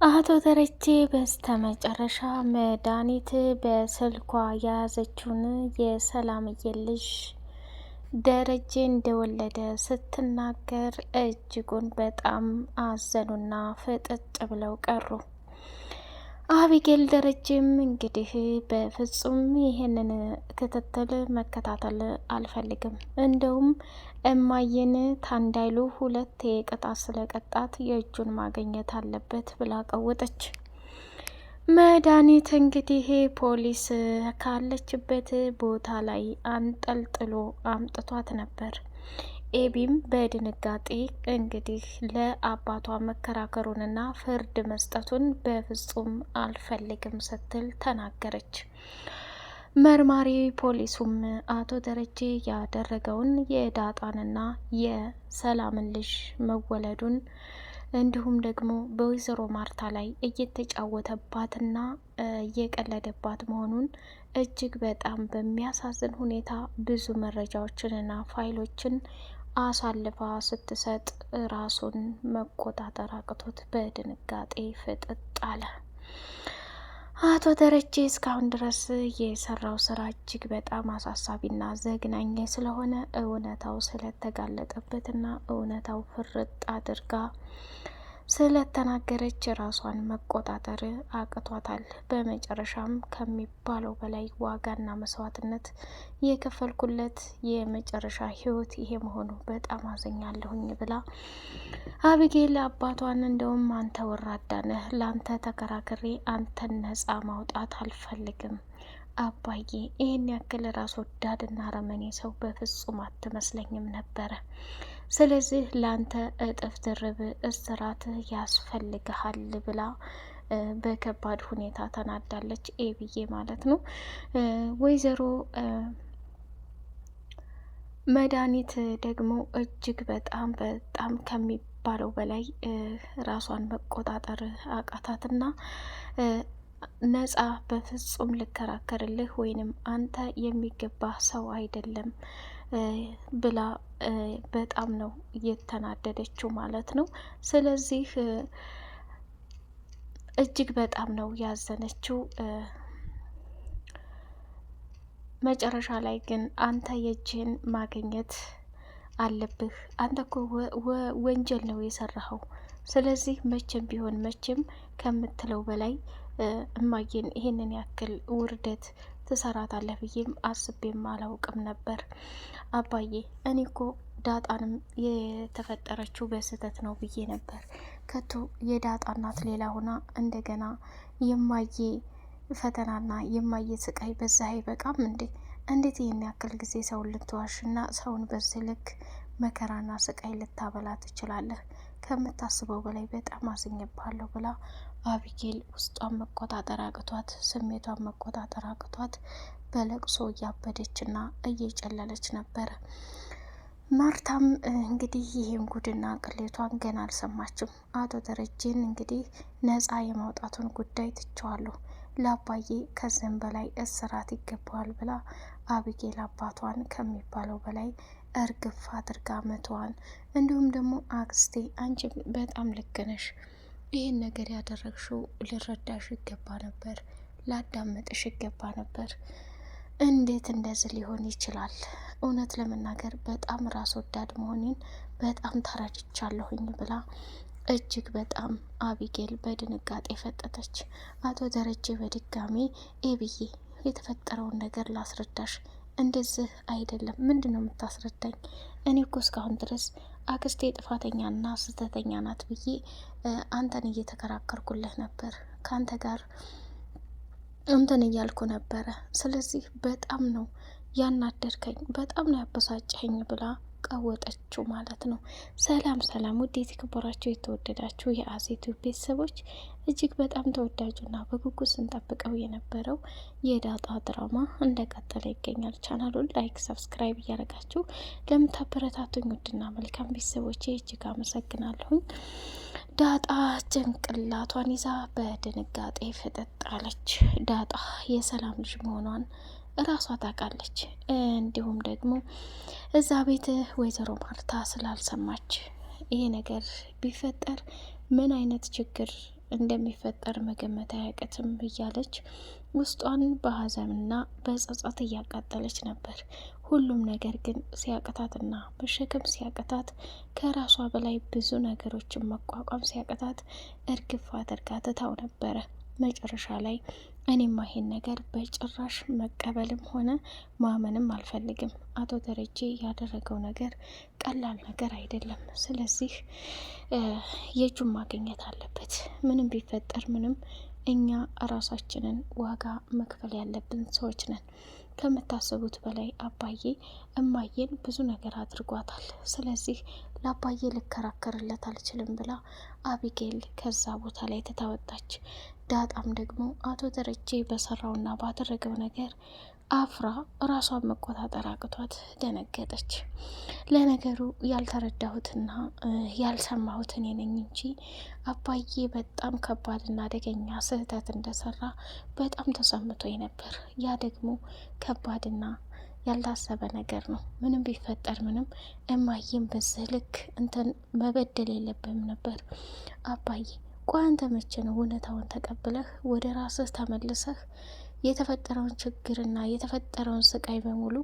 አቶ ደረጀ በስተመጨረሻ መድኃኒት በስልኳ የያዘችውን የሰላምዬ ልጅ ደረጀ እንደወለደ ስትናገር እጅጉን በጣም አዘኑና ፍጥጥ ብለው ቀሩ። አቢጌል ደረጀም እንግዲህ በፍጹም ይሄንን ክትትል መከታተል አልፈልግም፣ እንደውም እማዬን ታንዳይሉ ሁለት ቅጣት ስለቀጣት የእጁን ማግኘት አለበት ብላ ቀወጠች። መድኃኒት እንግዲህ ፖሊስ ካለችበት ቦታ ላይ አንጠልጥሎ አምጥቷት ነበር። ኤቢም በድንጋጤ እንግዲህ ለአባቷ መከራከሩንና ፍርድ መስጠቱን በፍጹም አልፈልግም ስትል ተናገረች። መርማሪ ፖሊሱም አቶ ደረጀ ያደረገውን የዳጣንና የሰላምን ልጅ መወለዱን እንዲሁም ደግሞ በወይዘሮ ማርታ ላይ እየተጫወተባትና እየቀለደባት መሆኑን እጅግ በጣም በሚያሳዝን ሁኔታ ብዙ መረጃዎችንና ፋይሎችን አሳልፋ ስትሰጥ ራሱን መቆጣጠር አቅቶት በድንጋጤ ፍጥጥ አለ። አቶ ደረጀ እስካሁን ድረስ የሰራው ስራ እጅግ በጣም አሳሳቢና ዘግናኝ ስለሆነ እውነታው ስለተጋለጠበትና እውነታው ፍርጥ አድርጋ ስለተናገረች ራሷን መቆጣጠር አቅቷታል። በመጨረሻም ከሚባለው በላይ ዋጋና መስዋዕትነት የከፈልኩለት የመጨረሻ ህይወት ይሄ መሆኑ በጣም አዘኛለሁኝ ብላ አቢጌል አባቷን እንደውም አንተ ወራዳ ነህ፣ ለአንተ ተከራክሬ አንተን ነጻ ማውጣት አልፈልግም አባዬ፣ ይህን ያክል ራስ ወዳድና ረመኔ ሰው በፍጹም አትመስለኝም ነበረ። ስለዚህ ላንተ እጥፍ ድርብ እስራት ያስፈልግሃል ብላ በከባድ ሁኔታ ተናዳለች። ኤብዬ ማለት ነው። ወይዘሮ መድኃኒት ደግሞ እጅግ በጣም በጣም ከሚባለው በላይ ራሷን መቆጣጠር አቃታትና ነጻ በፍጹም ልከራከርልህ ወይንም አንተ የሚገባህ ሰው አይደለም ብላ በጣም ነው እየተናደደችው ማለት ነው። ስለዚህ እጅግ በጣም ነው ያዘነችው። መጨረሻ ላይ ግን አንተ የእጅህን ማግኘት አለብህ፣ አንተ እኮ ወንጀል ነው የሰራኸው። ስለዚህ መቼም ቢሆን መቼም ከምትለው በላይ እማዬን ይሄንን ያክል ውርደት ትሰራታለህ ብዬም አስቤም አላውቅም ነበር። አባዬ እኔ እኮ ዳጣንም የተፈጠረችው በስህተት ነው ብዬ ነበር። ከቶ የዳጣ እናት ሌላ ሆና እንደገና የማዬ ፈተናና የማየ ስቃይ በዛ አይበቃም እንዴ? እንዴት ይህን ያክል ጊዜ ሰውን ልትዋሽና ሰውን በዚህ ልክ መከራና ስቃይ ልታበላ ትችላለህ? ከምታስበው በላይ በጣም አዝኜብሃለሁ ብላ አቢጌል ውስጧን መቆጣጠር አቅቷት፣ ስሜቷን መቆጣጠር አቅቷት በለቅሶ እያበደችና እየጨለለች ነበረ። ማርታም እንግዲህ ይህን ጉድና ቅሌቷን ገና አልሰማችም። አቶ ደረጀን እንግዲህ ነጻ የማውጣቱን ጉዳይ ትቸዋለሁ፣ ለአባዬ ከዚህም በላይ እስራት ይገባዋል ብላ አቢጌል አባቷን ከሚባለው በላይ እርግፍ አድርጋ መተዋን፣ እንዲሁም ደግሞ አክስቴ አንቺ በጣም ልክ ነሽ፣ ይህን ነገር ያደረግሽው ልረዳሽ ይገባ ነበር፣ ላዳመጥሽ ይገባ ነበር፣ እንዴት እንደዚህ ሊሆን ይችላል? እውነት ለመናገር በጣም ራስ ወዳድ መሆኔን በጣም ተረድቻለሁኝ ብላ እጅግ በጣም አቢጌል በድንጋጤ ፈጠጠች። አቶ ደረጀ በድጋሚ ኤብዬ የተፈጠረውን ነገር ላስረዳሽ፣ እንደዚህ አይደለም። ምንድን ነው የምታስረዳኝ? እኔ እኮ እስካሁን ድረስ አክስቴ ጥፋተኛና ስህተተኛ ናት ብዬ አንተን እየተከራከርኩልህ ነበር፣ ከአንተ ጋር እንትን እያልኩ ነበረ። ስለዚህ በጣም ነው ያናደርከኝ፣ በጣም ነው ያበሳጨኝ ብላ ቀወጠችው ማለት ነው። ሰላም ሰላም፣ ውድ የተከበራችሁ የተወደዳችሁ የአሴቱ ቤተሰቦች እጅግ በጣም ተወዳጁና በጉጉት ስንጠብቀው የነበረው የዳጣ ድራማ እንደቀጠለ ይገኛል። ቻናሉን ላይክ፣ ሰብስክራይብ እያደረጋችሁ ለምታበረታቱኝ ውድና መልካም ቤተሰቦች እጅግ አመሰግናለሁኝ። ዳጣ ጭንቅላቷን ይዛ በድንጋጤ ፍጥጥ አለች። ዳጣ የሰላም ልጅ መሆኗን እራሷ ታውቃለች። እንዲሁም ደግሞ እዛ ቤት ወይዘሮ ማርታ ስላልሰማች ይሄ ነገር ቢፈጠር ምን አይነት ችግር እንደሚፈጠር መገመት አያቅትም እያለች ውስጧን በሀዘንና በጸጸት እያቃጠለች ነበር። ሁሉም ነገር ግን ሲያቅታትና መሸከም ሲያቅታት ከራሷ በላይ ብዙ ነገሮችን መቋቋም ሲያቅታት እርግፍ አድርጋ ትታው ነበረ። መጨረሻ ላይ እኔማ ይሄን ነገር በጭራሽ መቀበልም ሆነ ማመንም አልፈልግም። አቶ ደረጀ ያደረገው ነገር ቀላል ነገር አይደለም። ስለዚህ የእጁን ማግኘት አለበት። ምንም ቢፈጠር ምንም እኛ ራሳችንን ዋጋ መክፈል ያለብን ሰዎች ነን። ከምታስቡት በላይ አባዬ እማዬን ብዙ ነገር አድርጓታል። ስለዚህ ለአባዬ ልከራከርለት አልችልም ብላ አቢጌል ከዛ ቦታ ላይ ትታወጣች። ዳጣም ደግሞ አቶ ደረጀ በሰራውና ባደረገው ነገር አፍራ ራሷን መቆጣጠር አቅቷት ደነገጠች። ለነገሩ ያልተረዳሁትና ያልሰማሁት እኔ ነኝ እንጂ አባዬ በጣም ከባድና አደገኛ ስህተት እንደሰራ በጣም ተሰምቶኝ ነበር። ያ ደግሞ ከባድና ያልታሰበ ነገር ነው። ምንም ቢፈጠር ምንም እማዬም በዚህ ልክ እንትን መበደል የለብህም ነበር አባዬ። ቆይ አንተ መቼ ነው እውነታውን ተቀብለህ ወደ ራስህ ተመልሰህ የተፈጠረውን ችግርና የተፈጠረውን ስቃይ በሙሉ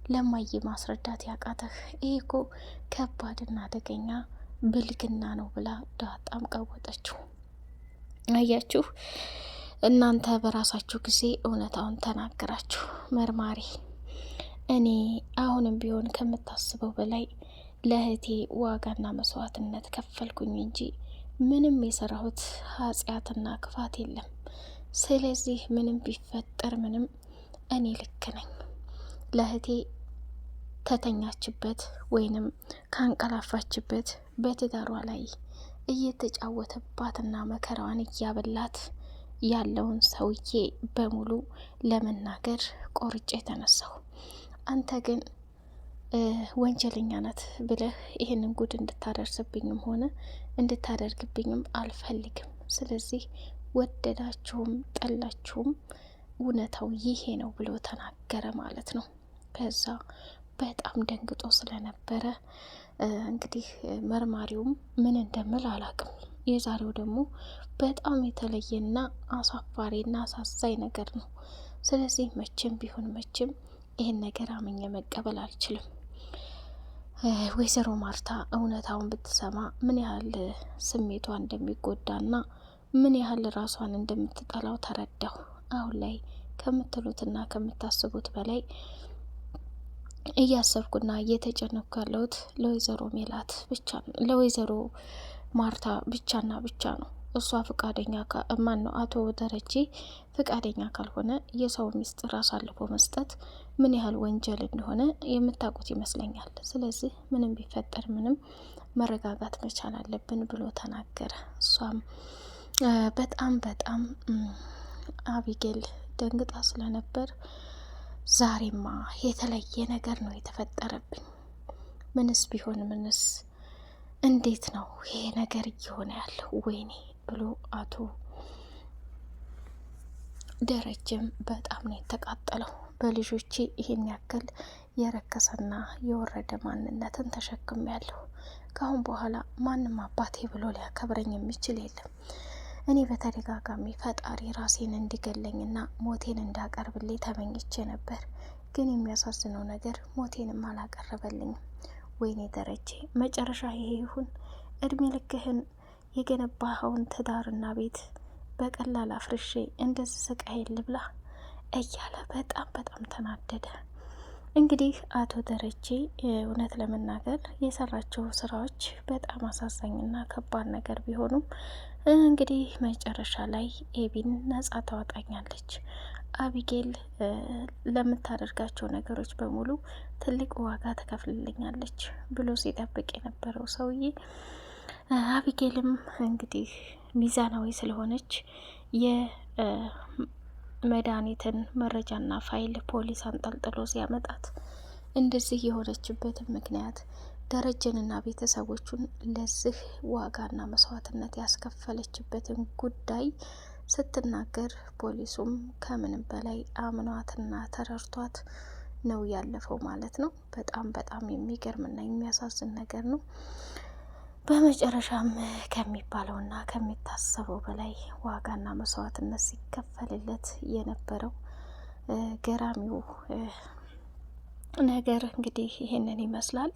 ለማዬ ማስረዳት ያቃተህ? ይህ እኮ ከባድና አደገኛ ብልግና ነው ብላ ዳጣም ቀወጠችው። አያችሁ፣ እናንተ በራሳችሁ ጊዜ እውነታውን ተናገራችሁ። መርማሪ፣ እኔ አሁንም ቢሆን ከምታስበው በላይ ለእህቴ ዋጋና መስዋዕትነት ከፈልኩኝ እንጂ ምንም የሰራሁት ኃጢአትና ክፋት የለም። ስለዚህ ምንም ቢፈጠር ምንም እኔ ልክ ነኝ። ለእህቴ ከተኛችበት ወይንም ካንቀላፋችበት በትዳሯ ላይ እየተጫወተባትና መከራዋን እያበላት ያለውን ሰውዬ በሙሉ ለመናገር ቆርጬ ተነሳሁ። አንተ ግን ወንጀለኛ ናት ብለህ ይህንን ጉድ እንድታደርስብኝም ሆነ እንድታደርግብኝም አልፈልግም። ስለዚህ ወደዳችሁም ጠላችሁም እውነታው ይሄ ነው ብሎ ተናገረ ማለት ነው። ከዛ በጣም ደንግጦ ስለነበረ እንግዲህ መርማሪውም ምን እንደምል አላቅም። የዛሬው ደግሞ በጣም የተለየና አሳፋሪና አሳዛኝ ነገር ነው። ስለዚህ መቼም ቢሆን መቼም ይህን ነገር አምኜ መቀበል አልችልም። ወይዘሮ ማርታ እውነታውን ብትሰማ ምን ያህል ስሜቷ እንደሚጎዳና ምን ያህል ራሷን እንደምትጠላው ተረዳሁ። አሁን ላይ ከምትሉትና ከምታስቡት በላይ እያሰብኩና እየተጨነኩ ያለሁት ለወይዘሮ ሜላት ብቻ ነው፣ ለወይዘሮ ማርታ ብቻና ብቻ ነው። እሷ ፍቃደኛ ማን ነው አቶ ደረጀ ፍቃደኛ ካልሆነ የሰው ሚስጥር አሳልፎ መስጠት ምን ያህል ወንጀል እንደሆነ የምታውቁት ይመስለኛል። ስለዚህ ምንም ቢፈጠር ምንም መረጋጋት መቻል አለብን ብሎ ተናገረ። እሷም በጣም አቢጌል ደንግጣ ስለነበር ዛሬማ የተለየ ነገር ነው የተፈጠረብኝ። ምንስ ቢሆን ምንስ እንዴት ነው ይሄ ነገር እየሆነ ያለው? ወይኔ ብሎ አቶ ደረጀም በጣም ነው የተቃጠለው። በልጆቼ ይሄን ያክል የረከሰና የወረደ ማንነትን ተሸክም ያለሁ። ከአሁን በኋላ ማንም አባቴ ብሎ ሊያከብረኝ የሚችል የለም። እኔ በተደጋጋሚ ፈጣሪ ራሴን እንዲገለኝና ሞቴን እንዳቀርብልኝ ተመኝቼ ነበር። ግን የሚያሳዝነው ነገር ሞቴንም አላቀረበልኝም። ወይኔ ደረጀ መጨረሻ ይሄ ይሁን? እድሜ ልክህን የገነባኸውን ትዳርና ቤት በቀላል አፍርሼ እንደዚህ ስቃይ ልብላ እያለ በጣም ተናደደ። እንግዲህ አቶ ደረጀ እውነት ለመናገር የሰራቸው ስራዎች በጣም አሳዛኝና ከባድ ነገር ቢሆኑም እንግዲህ መጨረሻ ላይ ኤቢን ነጻ ታወጣኛለች፣ አቢጌል ለምታደርጋቸው ነገሮች በሙሉ ትልቅ ዋጋ ትከፍልልኛለች ብሎ ሲጠብቅ የነበረው ሰውዬ አቢጌልም እንግዲህ ሚዛናዊ ስለሆነች የመድኃኒትን መረጃና ፋይል ፖሊስ አንጠልጥሎ ሲያመጣት እንደዚህ የሆነችበትን ምክንያት ደረጀንና ቤተሰቦቹን ለዚህ ዋጋና መስዋዕትነት ያስከፈለችበትን ጉዳይ ስትናገር ፖሊሱም ከምንም በላይ አምኗትና ተረድቷት ነው ያለፈው ማለት ነው። በጣም የሚገርምና የሚያሳዝን ነገር ነው። በመጨረሻም ከሚባለውና ከሚታሰበው በላይ ዋጋና መስዋዕትነት ሲከፈልለት የነበረው ገራሚው ነገር እንግዲህ ይሄንን ይመስላል።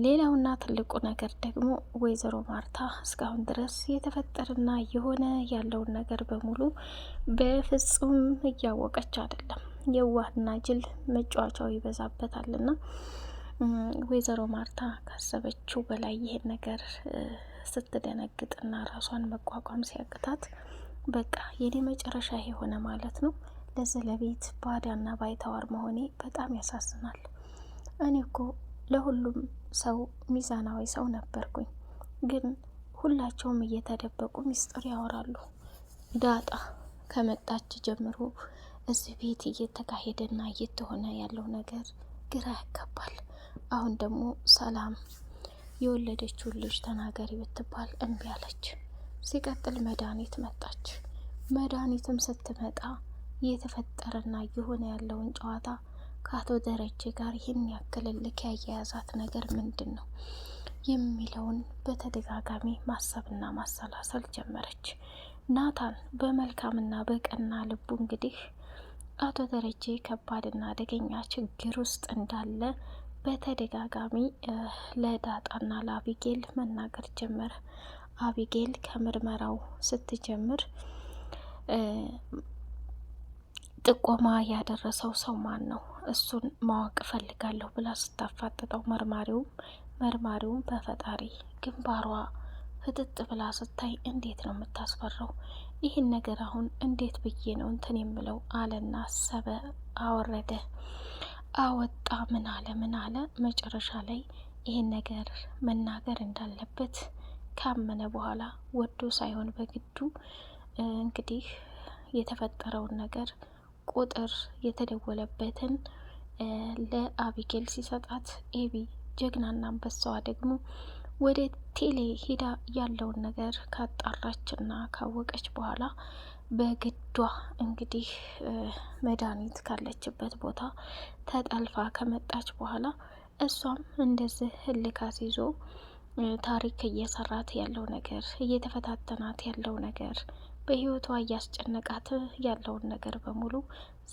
ሌላውና ትልቁ ነገር ደግሞ ወይዘሮ ማርታ እስካሁን ድረስ የተፈጠረና የሆነ ያለውን ነገር በሙሉ በፍጹም እያወቀች አይደለም። የዋህና ጅል መጫወቻው ይበዛበታልና ወይዘሮ ማርታ ካሰበችው በላይ ይሄን ነገር ስትደነግጥና ራሷን መቋቋም ሲያቅታት በቃ የኔ መጨረሻ የሆነ ማለት ነው። ለዚህ ለቤት ባዳና ባይተዋር መሆኔ በጣም ያሳዝናል። እኔ እኮ ለሁሉም ሰው ሚዛናዊ ሰው ነበርኩኝ፣ ግን ሁላቸውም እየተደበቁ ሚስጥር ያወራሉ። ዳጣ ከመጣች ጀምሮ እዚህ ቤት እየተካሄደና እየተሆነ ያለው ነገር ግራ ያጋባል። አሁን ደግሞ ሰላም የወለደችውን ልጅ ተናገሪ ብትባል እምቢ አለች። ሲቀጥል መድኃኒት መጣች። መድኃኒትም ስትመጣ እየተፈጠረና እየሆነ ያለውን ጨዋታ ከአቶ ደረጀ ጋር ይህን ያክል ልክ ያያያዛት ነገር ምንድን ነው የሚለውን በተደጋጋሚ ማሰብና ማሰላሰል ጀመረች። ናታን በመልካምና በቀና ልቡ እንግዲህ አቶ ደረጀ ከባድና አደገኛ ችግር ውስጥ እንዳለ በተደጋጋሚ ለዳጣና ለአቢጌል መናገር ጀመረ። አቢጌል ከምርመራው ስትጀምር ጥቆማ ያደረሰው ሰው ማን ነው? እሱን ማወቅ እፈልጋለሁ ብላ ስታፋጥጠው መርማሪውም በፈጣሪ ግንባሯ ፍጥጥ ብላ ስታይ እንዴት ነው የምታስፈራው? ይህን ነገር አሁን እንዴት ብዬ ነው እንትን የምለው አለና አሰበ፣ አወረደ፣ አወጣ። ምን አለ መጨረሻ ላይ ይህን ነገር መናገር እንዳለበት ካመነ በኋላ ወዶ ሳይሆን በግዱ እንግዲህ የተፈጠረውን ነገር ቁጥር የተደወለበትን ለአቢጌል ሲሰጣት ኤቢ ጀግናና አንበሳዋ ደግሞ ወደ ቴሌ ሂዳ ያለውን ነገር ካጣራችና ካወቀች በኋላ በግዷ እንግዲህ መድኃኒት ካለችበት ቦታ ተጠልፋ ከመጣች በኋላ እሷም እንደዚህ ህልካስ ይዞ ታሪክ እየሰራት ያለው ነገር እየተፈታተናት ያለው ነገር በህይወቷ እያስጨነቃት ያለውን ነገር በሙሉ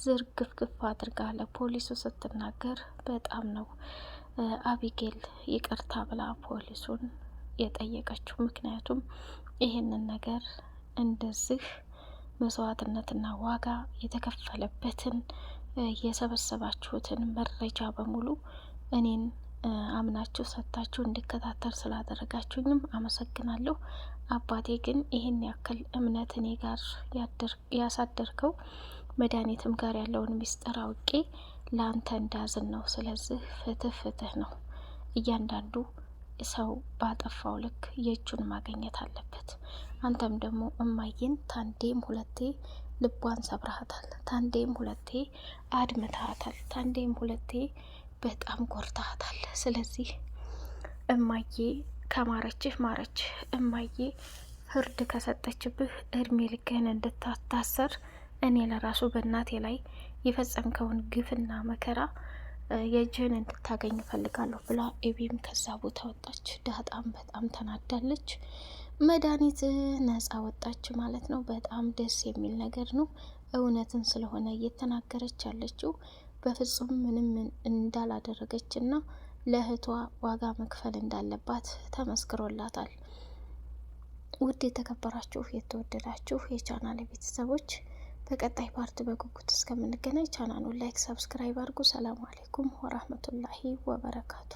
ዝርግፍግፍ አድርጋ ለፖሊሱ ስትናገር በጣም ነው አቢጌል ይቅርታ ብላ ፖሊሱን የጠየቀችው። ምክንያቱም ይህንን ነገር እንደዚህ መስዋዕትነትና ዋጋ የተከፈለበትን የሰበሰባችሁትን መረጃ በሙሉ እኔን አምናችሁ ሰጥታችሁ እንዲከታተል ስላደረጋችሁኝም አመሰግናለሁ። አባቴ ግን ይህን ያክል እምነት እኔ ጋር ያሳደርከው መድኃኒትም ጋር ያለውን ሚስጥር አውቄ ለአንተ እንዳዝን ነው። ስለዚህ ፍትህ ነው። እያንዳንዱ ሰው ባጠፋው ልክ የእጁን ማግኘት አለበት። አንተም ደግሞ እማዬን ታንዴም ሁለቴ ልቧን ሰብረሃታል፣ ታንዴም ሁለቴ አድምተሃታል፣ ታንዴም ሁለቴ በጣም ጎርታሃታል። ስለዚህ እማዬ ከማረችህ ማረችህ፣ እማዬ ፍርድ ከሰጠችብህ እድሜ ልክህን እንድታታሰር እኔ ለራሱ በእናቴ ላይ የፈጸምከውን ግፍና መከራ የእጅህን እንድታገኝ እፈልጋለሁ ብላ ኤቢም ከዛ ቦታ ወጣች። ዳጣም በጣም ተናዳለች። መድኃኒት ነጻ ወጣች ማለት ነው። በጣም ደስ የሚል ነገር ነው። እውነትን ስለሆነ እየተናገረች ያለችው በፍጹም ምንም እንዳላደረገችና ለእህቷ ዋጋ መክፈል እንዳለባት ተመስክሮላታል። ውድ የተከበራችሁ የተወደዳችሁ የቻናል ቤተሰቦች በቀጣይ ፓርት በጉጉት እስከምንገናኝ ቻናሉን ላይክ፣ ሰብስክራይብ አድርጉ። ሰላም አሌይኩም ወራህመቱላሂ ወበረካቱ።